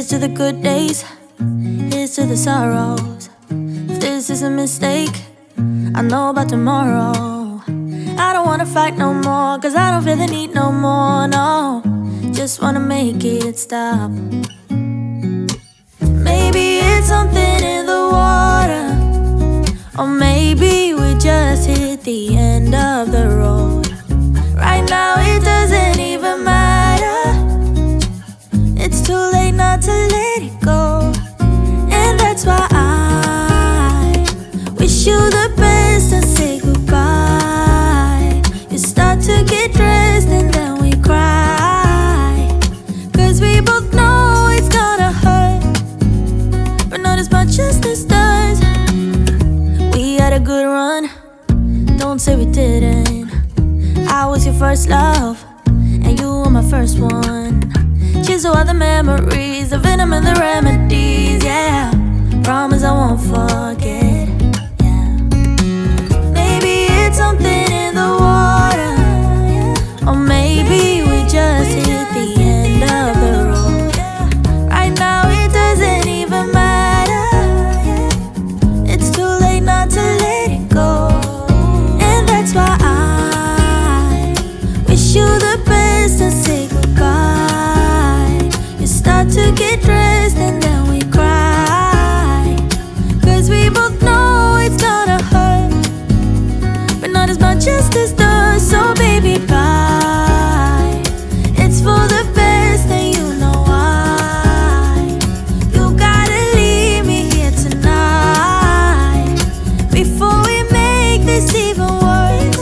Here's to the good days, here's to the sorrows. If this is a mistake, I know about tomorrow. I don't wanna fight no more, cause I don't feel the need no more, no. Just wanna make it stop. Maybe it's something in the water, or maybe we just hit the end of the road. Right now it doesn't even matter. It's too late not to let it go. And that's why I wish you the best and say goodbye. You start to get dressed and then we cry, cause we both know it's gonna hurt, but not as much as this does. We had a good run, don't say we didn't. I was your first love, and you were my first one. Cheers to all the memories, the venom and the remedies, yeah. Promise I won't forget, yeah. Maybe it's something in the water, or maybe we just hit the end of the road. Right now it doesn't even matter. It's too late not to let it go. And that's why I wish you the best and say goodbye. You start to get dressed and then we cry, cause we both know it's gonna hurt, but not as much as this does. So baby, bye. It's for the best and you know why. You gotta leave me here tonight before we make this even worse.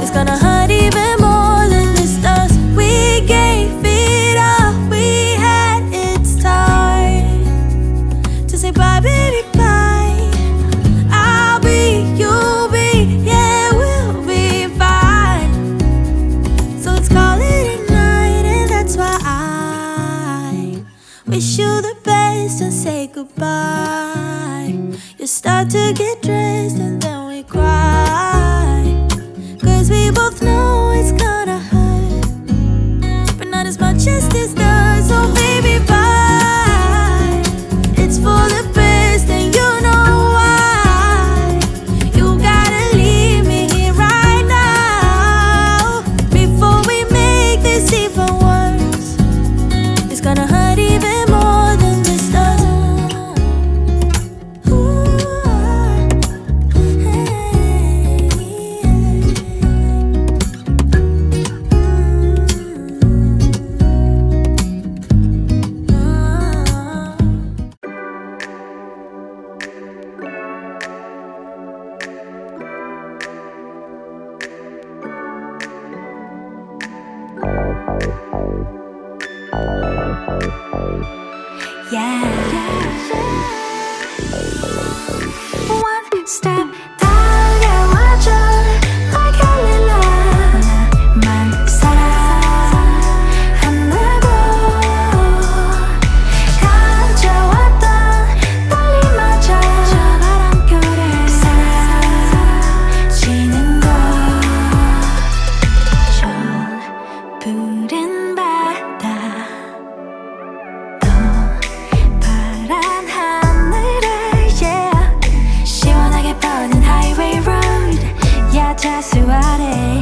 It's gonna hurt even more than this does. We gave it all we had, it's time to say bye, baby, bye. I'll be, you'll be, yeah, we'll be fine. So let's call it a night, and that's why I wish you the best and say goodbye. You start to get dressed and then we cry, cause we both know it's gonna hurt, but not as much as this does. So baby, bye. It's for the best and you know why. You gotta leave me here right now before we make this even worse. It's gonna hurt even more than this does. Ooh, yeah. One step 달려와줘 like a lila. 나만 사랑한다고 가져왔던 떨림마저 저 바람결에 사라지는 거. 저 푸른 바다, 파란 하늘에, yeah. 시원하게 뻗는 highway road, 야자수 아래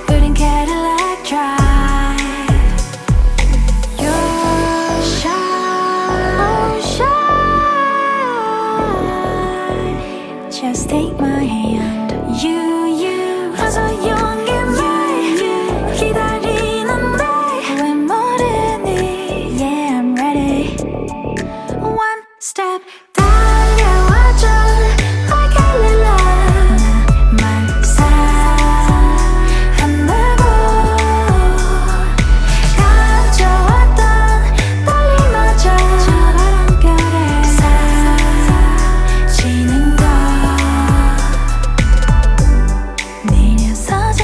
우린 Cadillac drive. Your shine, just take my hand. You 어서 용기를 기다리는데 왜 모르니. Yeah, I'm ready. One step 달려와줘 like a lila. 나만 사랑한다고 가져왔던 떨림마저 저 바람결에 사라지는 거. 내려서자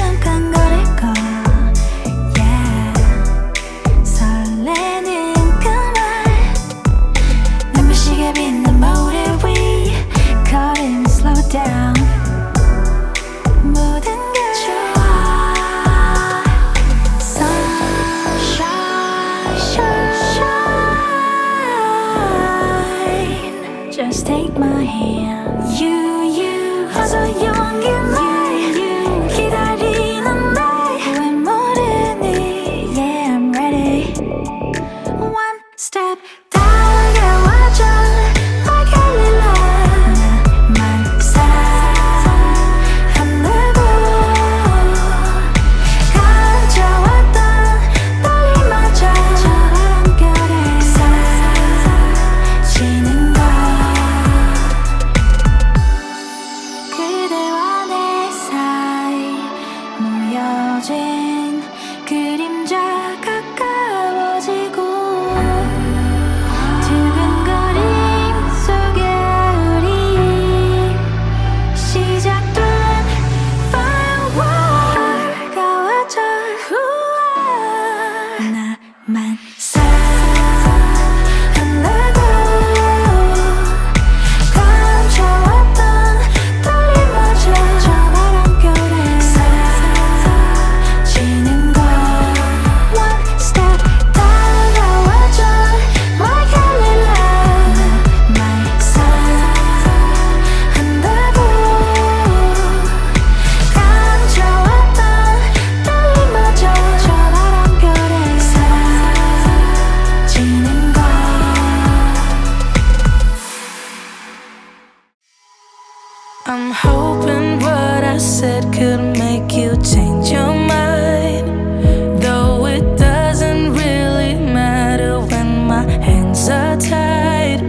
I'm hoping what I said could make you change your mind, though it doesn't really matter when my hands are tied.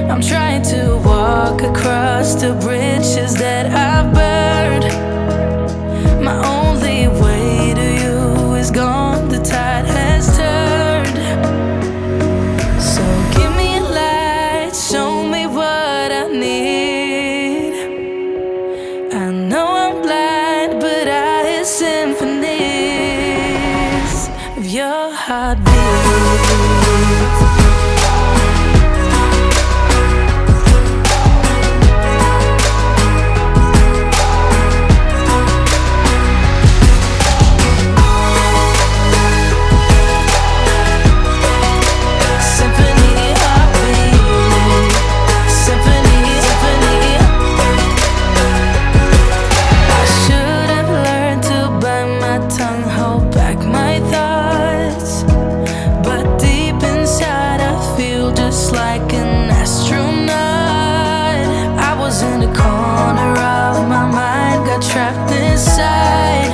I'm trying to walk across the bridges that I've burned. My only way to you is gone, the tide has turned. So give me a light, show me what I need. I know I'm blind, but I hear symphonies of your heartbeat. Trapped inside,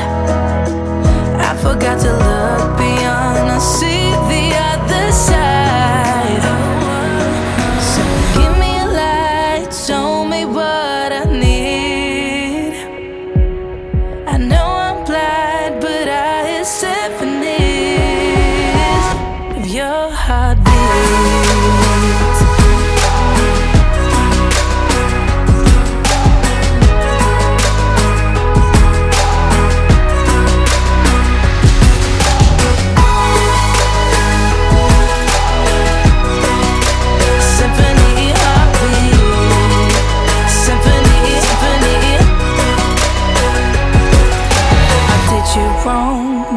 I forgot to look beyond. I see the other side. So give me a light, show me what I need. I know I'm blind, but I hear symphonies of your heartbeat.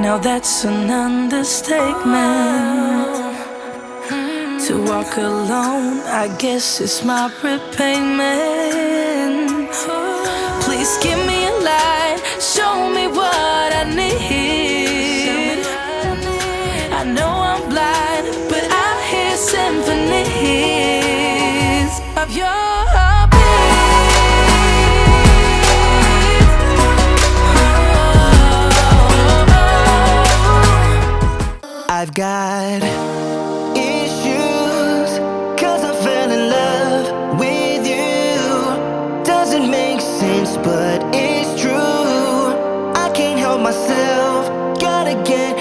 Now that's an understatement. To walk alone, I guess it's my repayment. Please give me a light, show me what I need. I know I'm blind, but I hear symphonies of your heartbeat. I've got issues, 'cause I fell in love with you. Doesn't make sense, but it's true. I can't help myself, gotta get